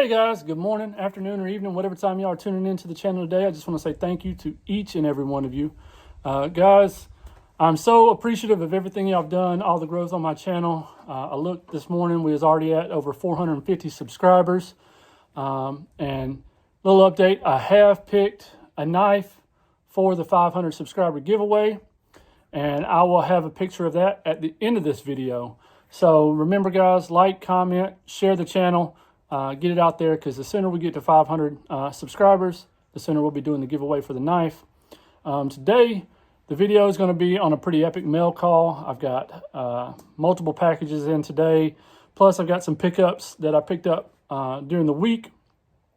Hey guys, good morning, afternoon, or evening, whatever time you are tuning into the channel today. I just want to say thank you to each and every one of you. Guys, I'm so appreciative of everything y'all have done, all the growth on my channel. I looked this morning, we was already at over 450 subscribers. And little update, I have picked a knife for the 500 subscriber giveaway, and I will have a picture of that at the end of this video. So remember guys, like, comment, share the channel. Get it out there, because the sooner we get to 500 subscribers, the sooner we'll be doing the giveaway for the knife. Today, the video is going to be on a pretty epic mail call. I've got multiple packages in today, plus I've got some pickups that I picked up during the week.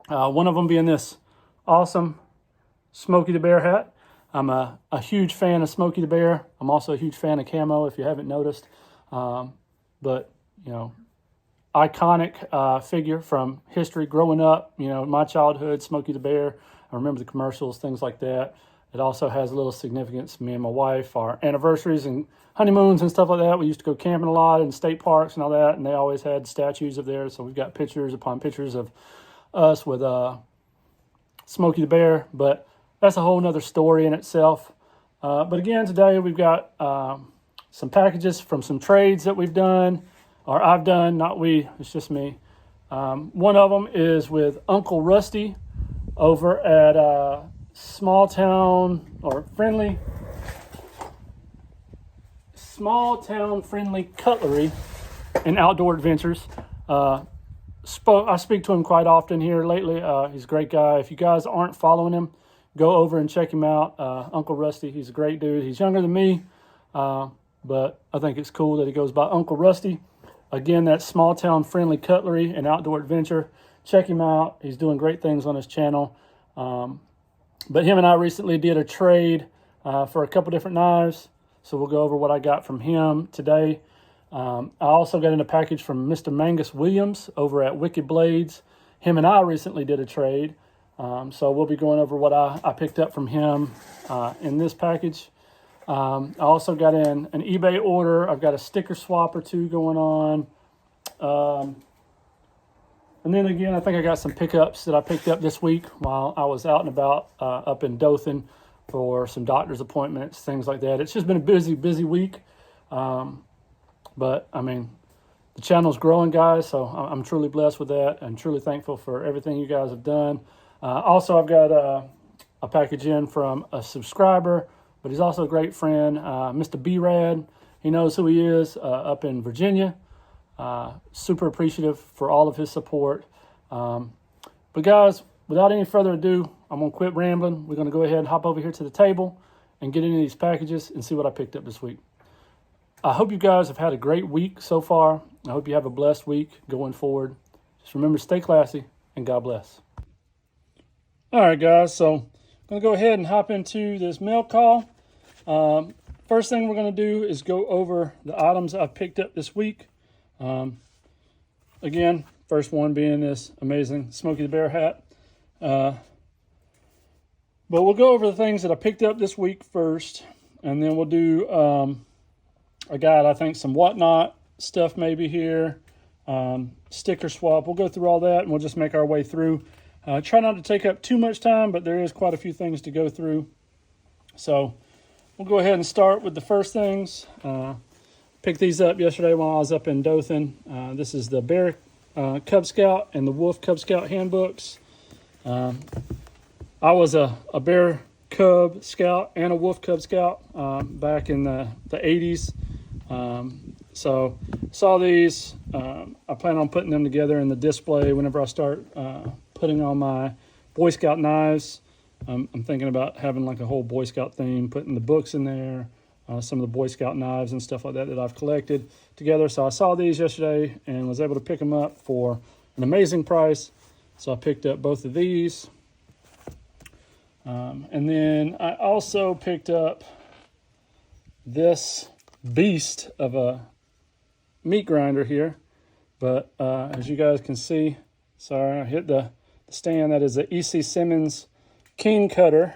One of them being this awesome Smokey the Bear hat. I'm a huge fan of Smokey the Bear. I'm also a huge fan of camo, if you haven't noticed. But, you know, iconic figure from history growing up, you know, my childhood, Smokey the Bear. I remember the commercials, things like that. It also has a little significance. Me and my wife, our anniversaries and honeymoons and stuff like that. We used to go camping a lot in state parks and all that, and they always had statues of theirs. So we've got pictures upon pictures of us with Smokey the Bear, but that's a whole nother story in itself. But again, today we've got some packages from some trades that we've done. Or I've done, not we, it's just me. One of them is with Uncle Rusty over at Smalltown Friendly Cutlery and Outdoor Adventures. I speak to him quite often here lately. He's a great guy. If you guys aren't following him, go over and check him out. Uncle Rusty, he's a great dude. He's younger than me, but I think it's cool that he goes by Uncle Rusty. Again, that's Smalltown Friendly Cutlery and Outdoor Adventure. Check him out. He's doing great things on his channel. But him and I recently did a trade for a couple different knives. So we'll go over what I got from him today. I also got in a package from Mr. Mangus Williams over at Wicked Blades. Him and I recently did a trade. So we'll be going over what I picked up from him in this package. I also got in an eBay order. I've got a sticker swap or two going on. And then again, I think I got some pickups that I picked up this week while I was out and about up in Dothan for some doctor's appointments, things like that. It's just been a busy week. But, I mean, the channel's growing, guys, so I'm truly blessed with that. I'm truly thankful for everything you guys have done. Also, I've got a package in from a subscriber, but he's also a great friend, Mr. B-Rad. He knows who he is up in Virginia. Super appreciative for all of his support. But guys, without any further ado, I'm going to quit rambling. We're going to go ahead and hop over here to the table and get into these packages and see what I picked up this week. I hope you guys have had a great week so far. I hope you have a blessed week going forward. Just remember to stay classy, and God bless. All right, guys, so I'm going to go ahead and hop into this mail call. First thing we're going to do is go over the items I've picked up this week. Again, first one being this amazing Smokey the Bear hat. But we'll go over the things that I picked up this week first, and then we'll do, I got, I think, some whatnot stuff maybe here, sticker swap. We'll go through all that, and we'll just make our way through. Try not to take up too much time, but there is quite a few things to go through. So we'll go ahead and start with the first things. Picked these up yesterday while I was up in Dothan. This is the Bear Cub Scout and the Wolf Cub Scout handbooks. I was a Bear Cub Scout and a Wolf Cub Scout back in the 80s. So saw these. I plan on putting them together in the display whenever I start putting on my Boy Scout knives. I'm thinking about having like a whole Boy Scout theme, putting the books in there, some of the Boy Scout knives and stuff like that I've collected together. So I saw these yesterday and was able to pick them up for an amazing price. So I picked up both of these. And then I also picked up this beast of a meat grinder here. But as you guys can see, sorry, I hit the stand. That is a E.C. Simmons King Cutter.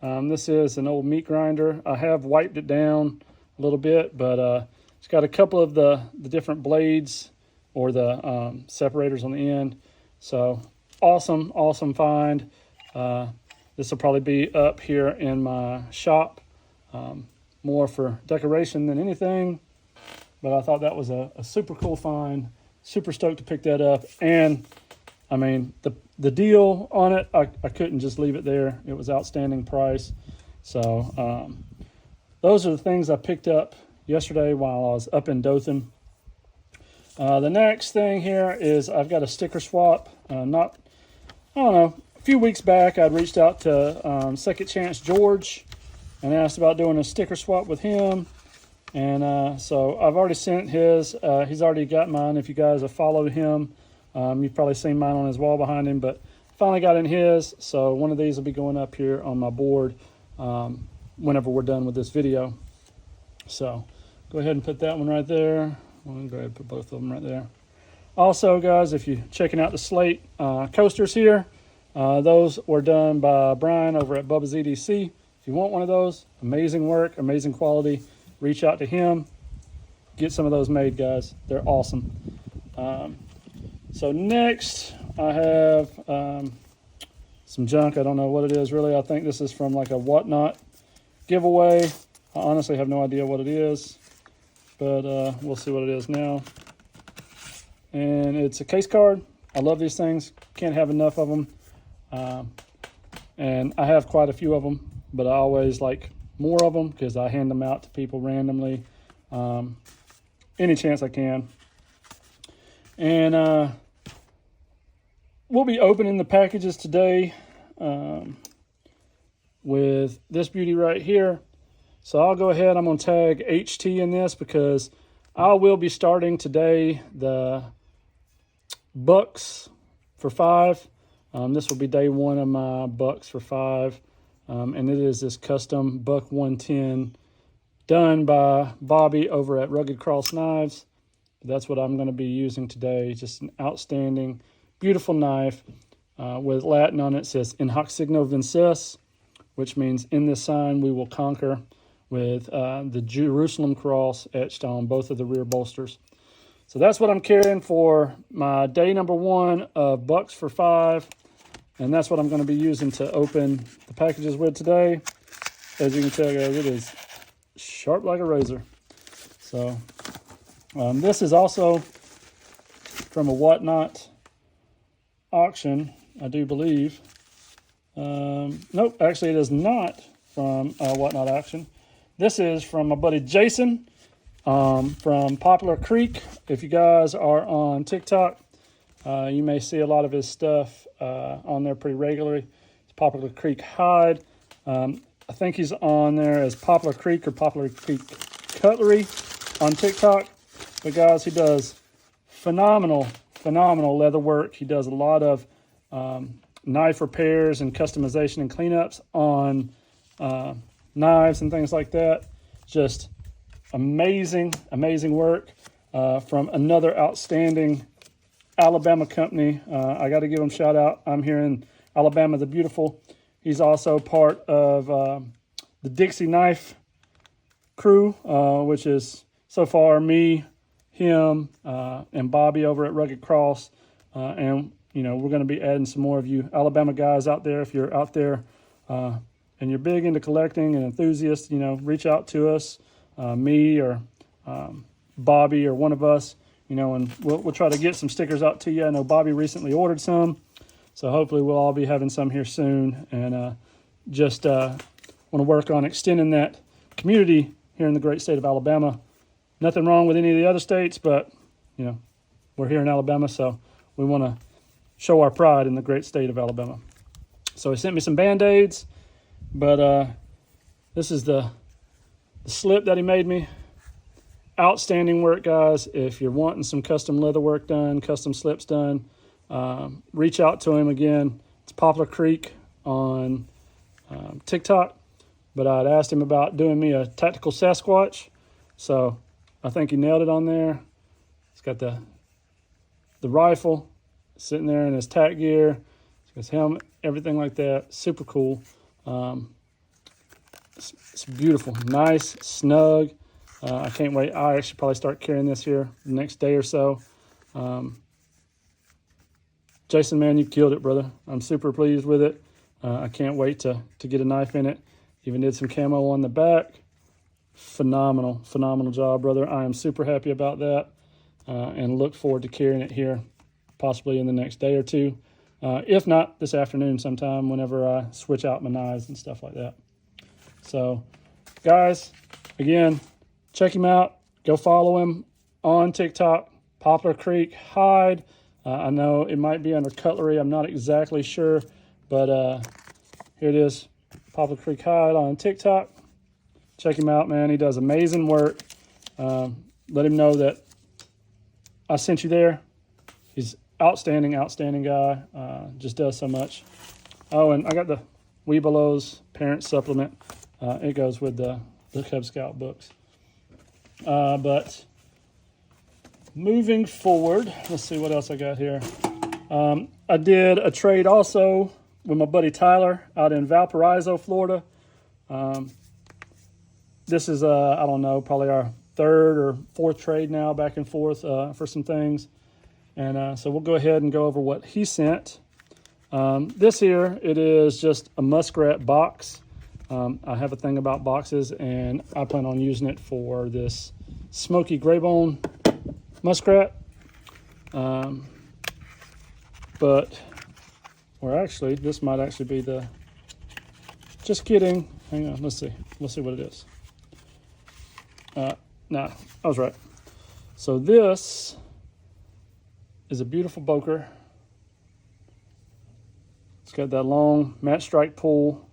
This is an old meat grinder. I have wiped it down a little bit, but it's got a couple of the different blades or the separators on the end. So awesome find. This will probably be up here in my shop, more for decoration than anything. But I thought that was a super cool find. Super stoked to pick that up. And I mean, the deal on it, I couldn't just leave it there. It was outstanding price. So those are the things I picked up yesterday while I was up in Dothan. The next thing here is I've got a sticker swap. A few weeks back, I'd reached out to Second Chance George and asked about doing a sticker swap with him. And so I've already sent his. He's already got mine. If you guys have followed him, you've probably seen mine on his wall behind him. But finally got in his. So one of these will be going up here on my board whenever we're done with this video. So go ahead and put that one right there. I'm going to go ahead and put both of them right there. Also, guys, if you're checking out the Slate coasters here, those were done by Brian over at Bubba's EDC. If you want one of those, amazing work, amazing quality, reach out to him. Get some of those made, guys. They're awesome. So next, I have some junk. I don't know what it is, really. I think this is from like a Whatnot giveaway. I honestly have no idea what it is, but we'll see what it is now. And it's a case card. I love these things. Can't have enough of them. And I have quite a few of them, but I always like more of them because I hand them out to people randomly any chance I can. And we'll be opening the packages today with this beauty right here. So I'll go ahead. I'm going to tag HT in this because I will be starting today the Bucks for 5. This will be day 1 of my Bucks for 5. And it is this custom Buck 110 done by Bobby over at Rugged Cross Knives. That's what I'm going to be using today. Just an outstanding, beautiful knife with Latin on it. It says In Hoc Signo Vinces, which means in this sign we will conquer, with the Jerusalem cross etched on both of the rear bolsters. So that's what I'm carrying for my day number 1 of Bucks for 5. And that's what I'm going to be using to open the packages with today. As you can tell, guys, it is sharp like a razor. So this is also from a Whatnot auction, I do believe. Nope, actually it is not from a Whatnot auction. This is from my buddy Jason from Poplar Creek. If you guys are on TikTok, you may see a lot of his stuff on there pretty regularly. It's Poplar Creek Hide. I think he's on there as Poplar Creek or Poplar Creek Cutlery on TikTok. But guys, he does phenomenal leather work. He does a lot of knife repairs and customization and cleanups on knives and things like that. Just amazing work from another outstanding Alabama company. I got to give him a shout out. I'm here in Alabama the Beautiful. He's also part of the Dixie Knife crew, which is so far me, him, and Bobby over at Rugged Cross. And, you know, we're going to be adding some more of you Alabama guys out there. If you're out there and you're big into collecting and enthusiasts, you know, reach out to us, me or Bobby or one of us, you know, and we'll try to get some stickers out to you. I know Bobby recently ordered some, so hopefully we'll all be having some here soon. And just want to work on extending that community here in the great state of Alabama. Nothing wrong with any of the other states, but, you know, we're here in Alabama, so we want to show our pride in the great state of Alabama. So he sent me some Band-Aids, but this is the slip that he made me. Outstanding work, guys. If you're wanting some custom leather work done, custom slips done, reach out to him again. It's Poplar Creek on TikTok, but I'd asked him about doing me a tactical Sasquatch, so I think he nailed it on there. He's got the rifle sitting there in his tack gear, his helmet, everything like that. Super cool. It's beautiful, nice, snug. I can't wait. I actually probably start carrying this here the next day or so. Jason, man, you killed it, brother. I'm super pleased with it. I can't wait to get a knife in it. Even did some camo on the back. Phenomenal job, brother. I am super happy about that, and look forward to carrying it here possibly in the next day or two. If not, this afternoon sometime whenever I switch out my knives and stuff like that. So, guys, again, check him out. Go follow him on TikTok, Poplar Creek Hide. I know it might be under cutlery. I'm not exactly sure, but here it is, Poplar Creek Hide on TikTok. Check him out, man. He does amazing work. Let him know that I sent you there. He's outstanding guy. Just does so much. Oh, and I got the Webelos parent supplement. It goes with the Cub Scout books. But moving forward, let's see what else I got here. I did a trade also with my buddy Tyler out in Valparaiso, Florida. This is, I don't know, probably our third or fourth trade now, back and forth for some things. And so we'll go ahead and go over what he sent. This here, it is just a muskrat box. I have a thing about boxes, and I plan on using it for this smoky gray bone muskrat. But, or actually, this might actually be the, just kidding. Hang on, let's see what it is. Nah, I was right. So this is a beautiful boker. It's got that long match strike pull.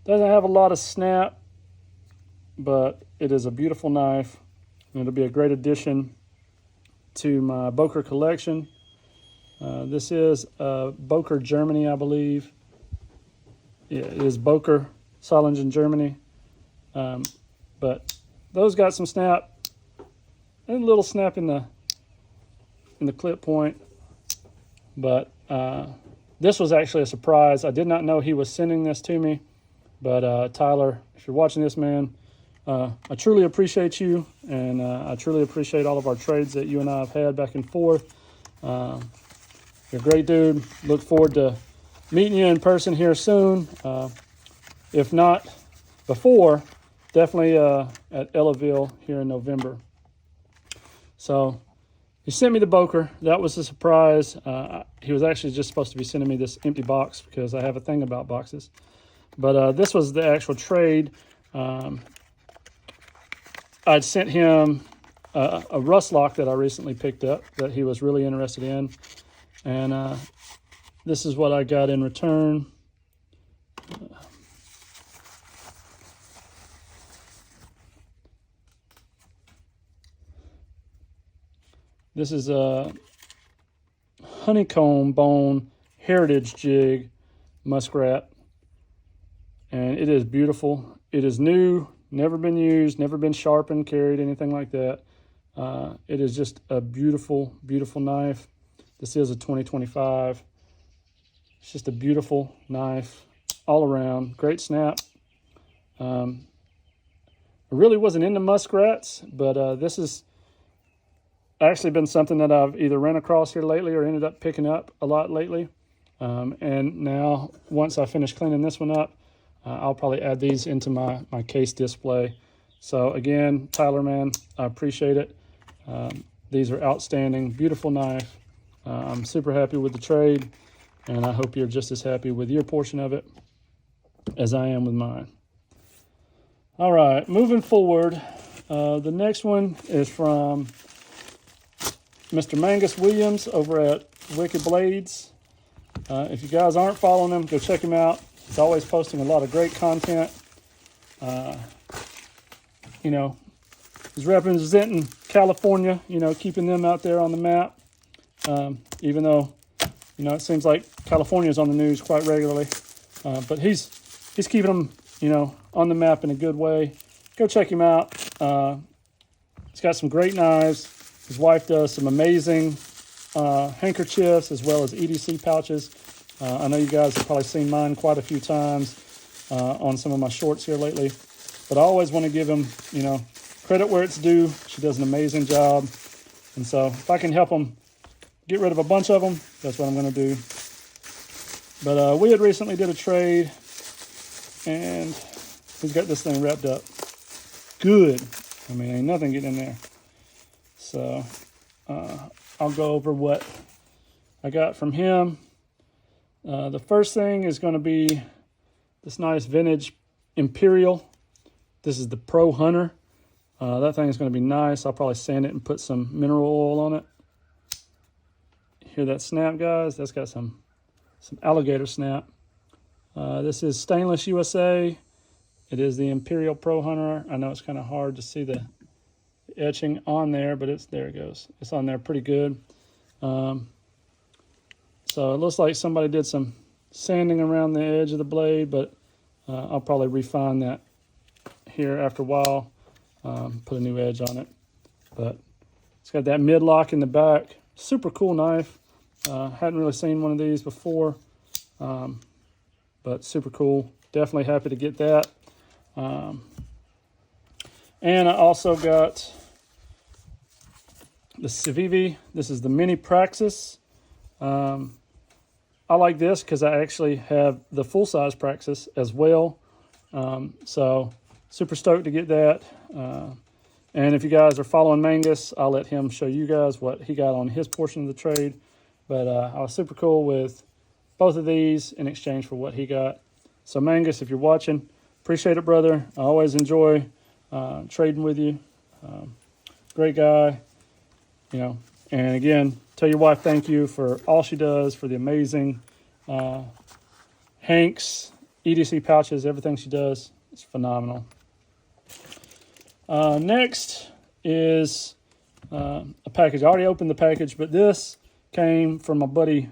Doesn't have a lot of snap, but it is a beautiful knife. And it'll be a great addition to my Boker collection. This is Boker Germany, I believe. Yeah, it is Boker Solingen, Germany. But those got some snap, and a little snap in the clip point. But this was actually a surprise. I did not know he was sending this to me. But Tyler, if you're watching this, man, I truly appreciate you, and I truly appreciate all of our trades that you and I have had back and forth. You're a great dude. Look forward to meeting you in person here soon. If not before, definitely at Ellaville here in November. So he sent me the Boker. That was a surprise. He was actually just supposed to be sending me this empty box because I have a thing about boxes. But this was the actual trade. I'd sent him a rust lock that I recently picked up that he was really interested in. And this is what I got in return. This is a honeycomb bone heritage jig muskrat. And it is beautiful. It is new, never been used, never been sharpened, carried, anything like that. It is just a beautiful, beautiful knife. This is a 2025. It's just a beautiful knife all around. Great snap. I really wasn't into muskrats, but this has actually been something that I've either ran across here lately or ended up picking up a lot lately. And now, once I finish cleaning this one up, I'll probably add these into my case display. So again, Tyler, man, I appreciate it. These are outstanding, beautiful knife. I'm super happy with the trade, and I hope you're just as happy with your portion of it as I am with mine. All right, moving forward, the next one is from Mr. Mangus Williams over at Wicked Blades. If you guys aren't following him, go check him out. He's always posting a lot of great content. You know, he's representing California, you know, keeping them out there on the map. Even though, you know, it seems like California is on the news quite regularly. But he's keeping them, you know, on the map in a good way. Go check him out. He's got some great knives. His wife does some amazing handkerchiefs as well as EDC pouches. I know you guys have probably seen mine quite a few times on some of my shorts here lately. But I always want to give him, you know, credit where it's due. She does an amazing job. And so if I can help him get rid of a bunch of them, that's what I'm going to do. But we had recently did a trade, and he's got this thing wrapped up good. I mean, ain't nothing getting in there. So I'll go over what I got from him. The first thing is going to be this nice vintage Imperial. This is the Pro Hunter. That thing is going to be nice. I'll probably sand it and put some mineral oil on it. Hear that snap, guys? That's got some alligator snap. This is stainless USA. It is the Imperial Pro Hunter. I know it's kind of hard to see the etching on there, but there it goes. It's on there pretty good. So it looks like somebody did some sanding around the edge of the blade, but I'll probably refine that here after a while. Put a new edge on it. But it's got that mid-lock in the back. Super cool knife. Hadn't really seen one of these before, but super cool. Definitely happy to get that. And I also got the Civivi. This is the Mini Praxis. I like this because I actually have the full-size Praxis as well. So super stoked to get that. And if you guys are following Mangus, I'll let him show you guys what he got on his portion of the trade. But I was super cool with both of these in exchange for what he got. So Mangus, if you're watching, appreciate it, brother. I always enjoy trading with you. Great guy, you know. And again, tell your wife thank you for all she does, for the amazing hanks, EDC pouches, everything she does. It's phenomenal. Next is a package. I already opened the package, but this came from my buddy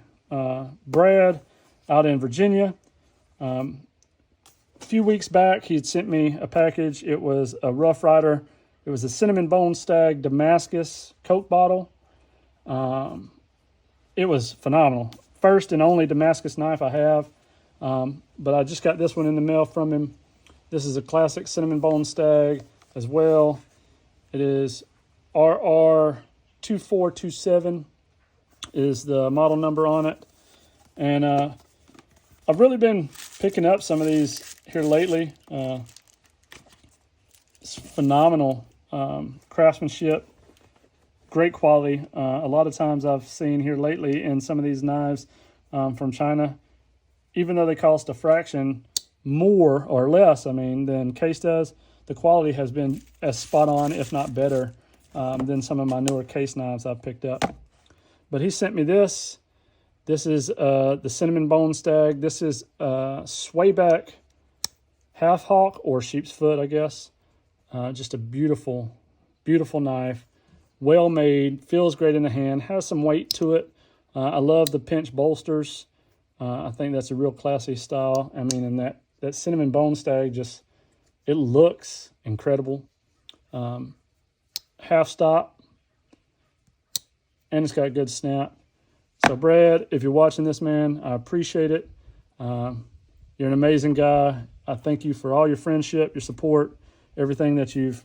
Brad out in Virginia. A few weeks back, he had sent me a package. It was a Rough Rider. It was a Cinnamon Bone Stag Damascus Coke bottle. It was phenomenal. First and only Damascus knife I have. But I just got this one in the mail from him. This is a classic Cinnamon Bone Stag as well. It is RR2427 is the model number on it. And I've really been picking up some of these here lately. It's phenomenal craftsmanship, great quality. A lot of times I've seen here lately in some of these knives from China, even though they cost a fraction more or less, I mean, than Case does, the quality has been as spot on, if not better, than some of my newer Case knives I've picked up. But he sent me this. This is the Cinnamon Bone Stag. This is swayback half hawk or sheep's foot, I guess. Just a beautiful, beautiful knife. Well made, feels great in the hand, has some weight to it. I love the pinch bolsters. I think that's a real classy style. I mean, and that Cinnamon Bone Stag just, it looks incredible. Half stop. And it's got good snap. So Brad, if you're watching this, man, I appreciate it. You're an amazing guy. I thank you for all your friendship, your support, everything that you've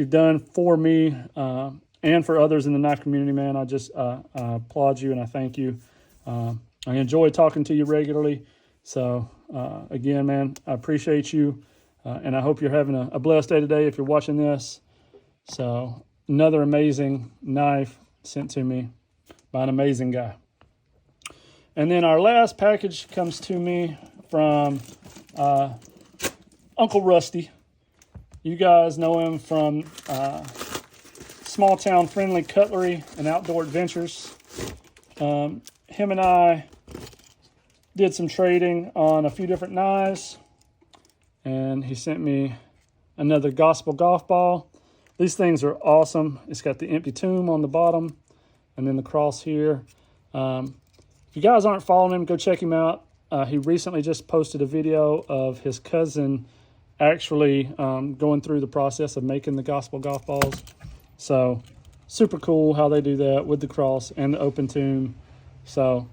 done for me and for others in the knife community, man. I just I applaud you and I thank you. I enjoy talking to you regularly. So again, man, I appreciate you. And I hope you're having a blessed day today if you're watching this. So another amazing knife sent to me by an amazing guy. And then our last package comes to me from Uncle Rusty. You guys know him from Smalltown Friendly Cutlery and Outdoor Adventures. Him and I did some trading on a few different knives, and he sent me another Gospel golf ball. These things are awesome. It's got the empty tomb on the bottom and then the cross here. If you guys aren't following him, go check him out. He recently just posted a video of his cousin actually going through the process of making the Gospel golf balls. So super cool how they do that with the cross and the open tomb. So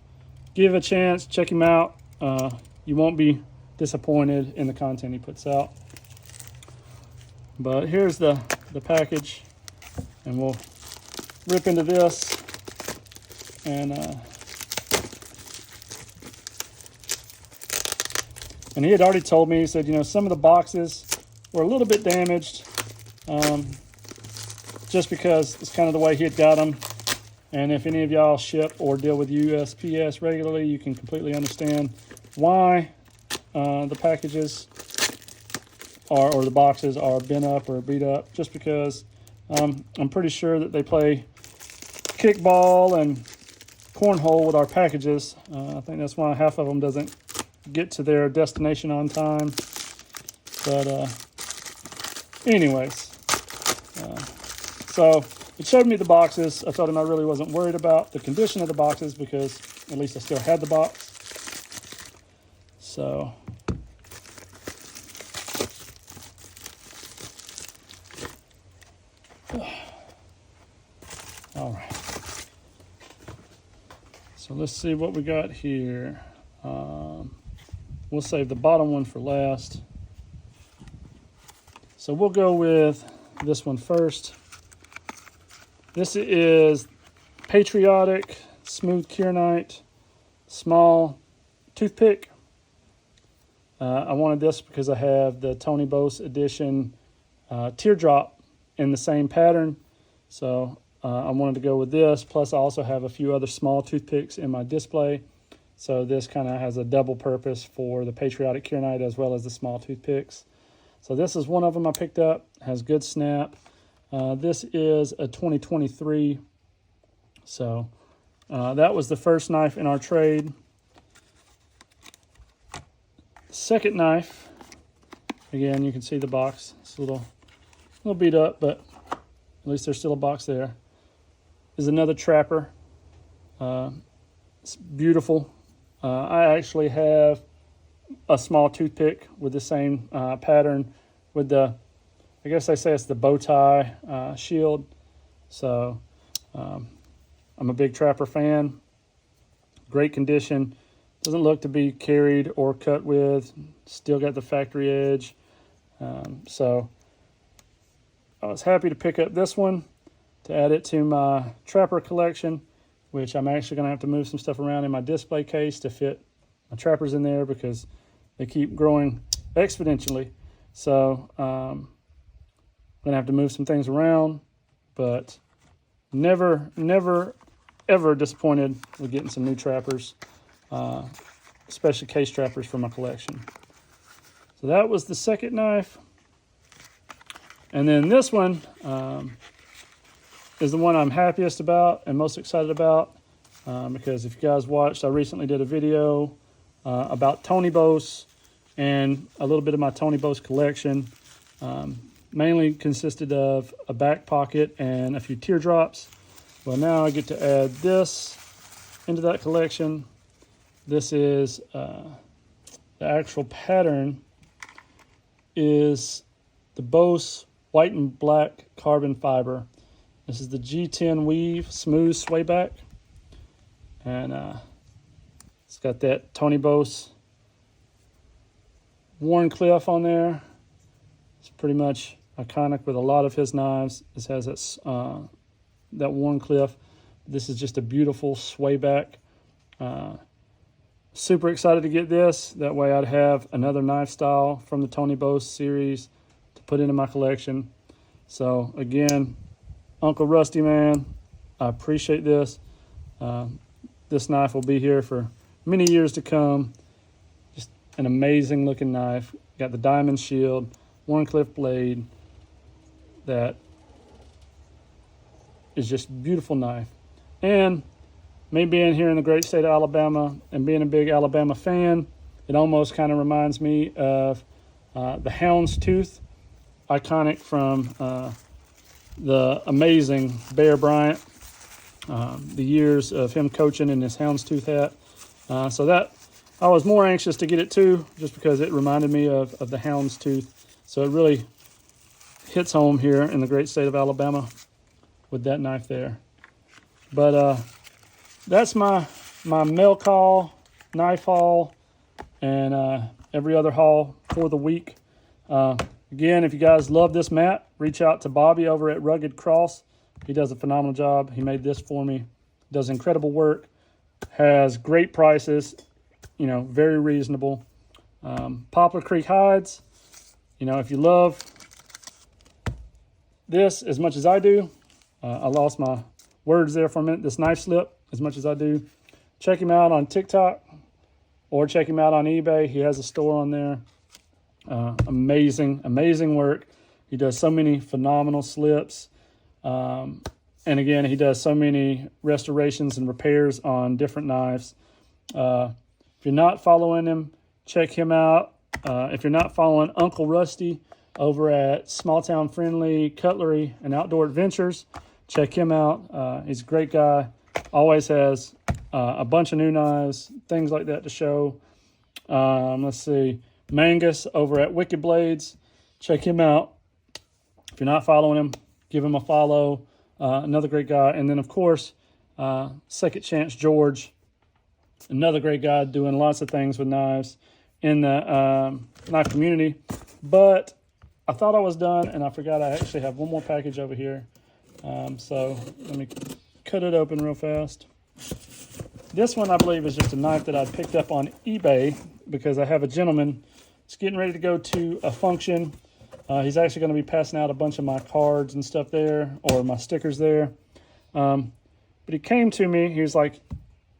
give it a chance, check him out. You won't be disappointed in the content he puts out. But here's the package, and we'll rip into this. And he had already told me, he said, you know, some of the boxes were a little bit damaged, just because it's kind of the way he had got them. And if any of y'all ship or deal with USPS regularly, you can completely understand why the packages or the boxes are bent up or beat up, just because I'm pretty sure that they play kickball and cornhole with our packages. I think that's why half of them doesn't get to their destination on time. But anyways, so it showed me the boxes. I told him I really wasn't worried about the condition of the boxes because at least I still had the box. So all right. So let's see what we got here. We'll save the bottom one for last. So we'll go with this one first. This is Patriotic Smooth Kyanite Small Toothpick. I wanted this because I have the Tony Bose Edition Teardrop in the same pattern. So I wanted to go with this. Plus I also have a few other small toothpicks in my display. So this kind of has a double purpose for the Patriotic Kyanite as well as the small toothpicks. So this is one of them I picked up. Has good snap. This is a 2023. So that was the first knife in our trade. Second knife, again, you can see the box. It's a little beat up, but at least there's still a box there. Is another Trapper. It's beautiful. I actually have a small toothpick with the same pattern with the, I guess they say it's the bow tie shield. So I'm a big Trapper fan. Great condition. Doesn't look to be carried or cut with. Still got the factory edge. So I was happy to pick up this one to add it to my Trapper collection, which I'm actually going to have to move some stuff around in my display case to fit my Trappers in there because they keep growing exponentially. So I'm going to have to move some things around, but never, ever disappointed with getting some new Trappers, especially case Trappers for my collection. So that was the second knife. And then this one is the one I'm happiest about and most excited about because if you guys watched, I recently did a video about Tony Bose and a little bit of my Tony Bose collection. Mainly consisted of a back pocket and a few teardrops. Well, now I get to add this into that collection. This is the actual pattern is the Bose white and black carbon fiber. This is the G10 Weave Smooth Swayback. And it's got that Tony Bose Warncliffe on there. It's pretty much iconic with a lot of his knives. This has that Warncliffe. This is just a beautiful swayback. Super excited to get this. That way I'd have another knife style from the Tony Bose series to put into my collection. So again, Uncle Rusty, man, I appreciate this. This knife will be here for many years to come. Just an amazing looking knife. Got the diamond shield, Warncliffe blade. That is just a beautiful knife. And me being here in the great state of Alabama and being a big Alabama fan, it almost kind of reminds me of the houndstooth, iconic from the amazing Bear Bryant, the years of him coaching in his houndstooth hat. So that I was more anxious to get it too, just because it reminded me of the houndstooth. So it really hits home here in the great state of Alabama with that knife there. But that's my mail call, knife haul, and every other haul for the week. Again, if you guys love this mat, reach out to Bobby over at Rugged Cross. He does a phenomenal job. He made this for me. Does incredible work. Has great prices. Very reasonable. Poplar Creek hides. If you love this as much as I do, I lost my words there for a minute. This knife slip as much as I do. Check him out on TikTok or check him out on eBay. He has a store on there. Amazing work. He does so many phenomenal slips. And again, he does so many restorations and repairs on different knives. If you're not following him, check him out. If you're not following Uncle Rusty over at Smalltown Friendly Cutlery and Outdoor Adventures, check him out. He's a great guy. Always has a bunch of new knives, things like that to show. Let's see. Mangus over at Wicked Blades. Check him out. If you're not following him, give him a follow. Another great guy. And then, of course, Second Chance George. Another great guy doing lots of things with knives in the knife community. But I thought I was done, and I forgot I actually have one more package over here. So let me cut it open real fast. This one, I believe, is just a knife that I picked up on eBay because I have a gentleman that's getting ready to go to a function. He's actually going to be passing out a bunch of my cards and stuff there, or my stickers there. But he came to me, he was like,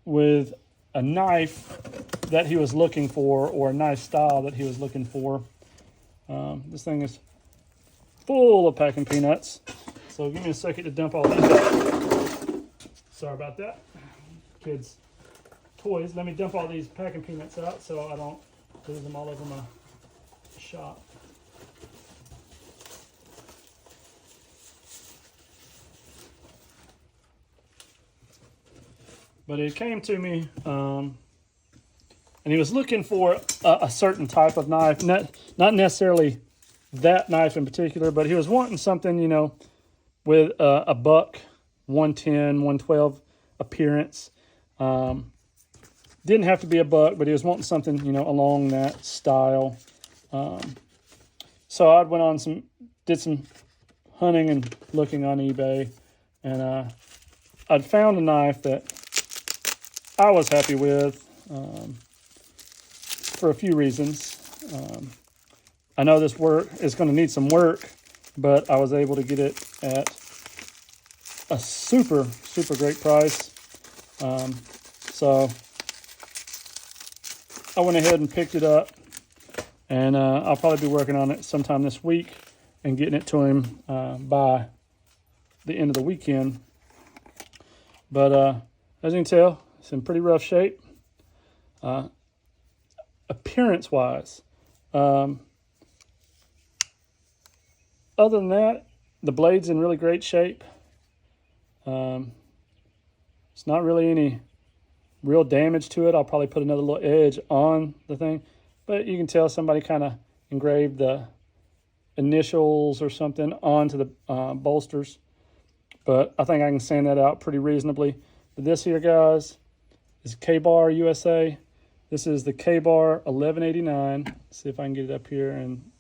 with a knife that he was looking for, or a knife style that he was looking for. This thing is full of packing peanuts. So give me a second to dump all these out. Sorry about that. Kids' toys. Let me dump all these packing peanuts out so I don't lose them all over my shop. But he came to me, and he was looking for a certain type of knife, not necessarily that knife in particular, but he was wanting something, with a buck, 110, 112 appearance. Didn't have to be a buck, but he was wanting something, along that style. So I went on did some hunting and looking on eBay, and I'd found a knife that I was happy with for a few reasons. I know this work is going to need some work, but I was able to get it at a super great price. So I went ahead and picked it up, and I'll probably be working on it sometime this week and getting it to him by the end of the weekend. But as you can tell, it's in pretty rough shape. Appearance-wise, other than that, the blade's in really great shape. It's not really any real damage to it. I'll probably put another little edge on the thing, but you can tell somebody kind of engraved the initials or something onto the bolsters. But I think I can sand that out pretty reasonably. But this here, guys, is K-Bar USA. This is the K-Bar 1189. Let's see if I can get it up here and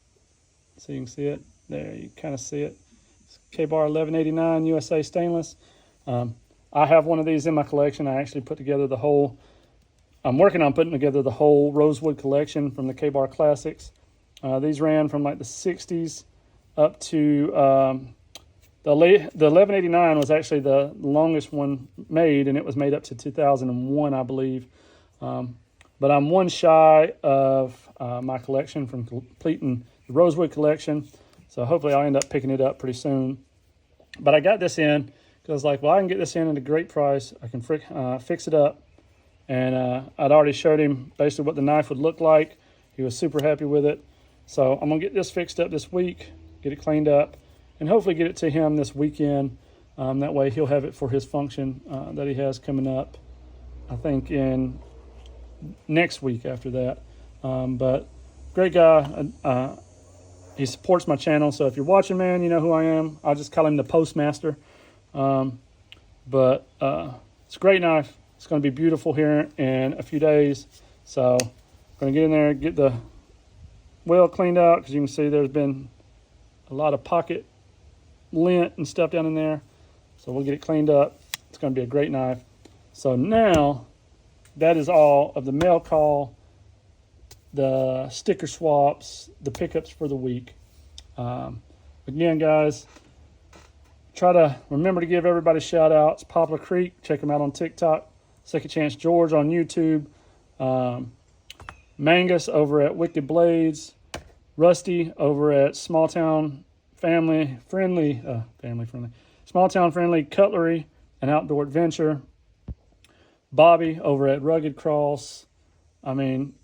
so you can see it. There, you kind of see it. It's K-Bar 1189 USA stainless. I have one of these in my collection. I actually put together I'm working on putting together the whole Rosewood collection from the K-Bar Classics. These ran from like the 60s up to the 1189 was actually the longest one made, and it was made up to 2001, I believe. But I'm one shy of my collection from completing the Rosewood collection, so hopefully I'll end up picking it up pretty soon. But I got this in because like, well, I can get this in at a great price. I can fix it up. And I'd already showed him basically what the knife would look like. He was super happy with it. So I'm going to get this fixed up this week, get it cleaned up, and hopefully get it to him this weekend. That way he'll have it for his function that he has coming up, I think, in next week after that. But great guy. He supports my channel. So if you're watching, man, you know who I am. I'll just call him the Postmaster. But it's a great knife. It's going to be beautiful here in a few days. So I'm going to get in there, get the well cleaned out, because you can see there's been a lot of pocket lint and stuff down in there. So we'll get it cleaned up. It's going to be a great knife. So now that is all of the mail call, the sticker swaps, the pickups for the week. Again, guys, try to remember to give everybody shout outs. Poplar Creek, check them out on TikTok. Second Chance George on YouTube. Mangus over at Wicked Blades. Rusty over at Smalltown Friendly. Smalltown Friendly Cutlery and Outdoor Adventure. Bobby over at Rugged Cross. And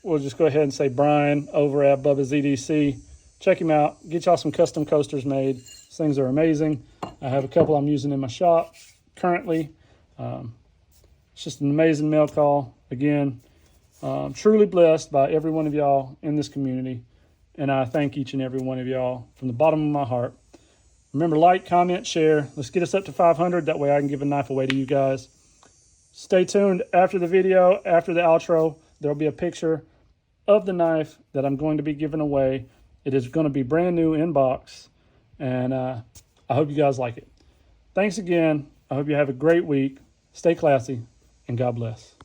we'll just go ahead and say Brian over at Bubba's EDC. Check him out. Get y'all some custom coasters made. These things are amazing. I have a couple I'm using in my shop currently. It's just an amazing mail call. Again, truly blessed by every one of y'all in this community. And I thank each and every one of y'all from the bottom of my heart. Remember, like, comment, share. Let's get us up to 500. That way I can give a knife away to you guys. Stay tuned after the video, after the outro. There'll be a picture of the knife that I'm going to be giving away. It is going to be brand new in box. And I hope you guys like it. Thanks again. I hope you have a great week. Stay classy, and God bless.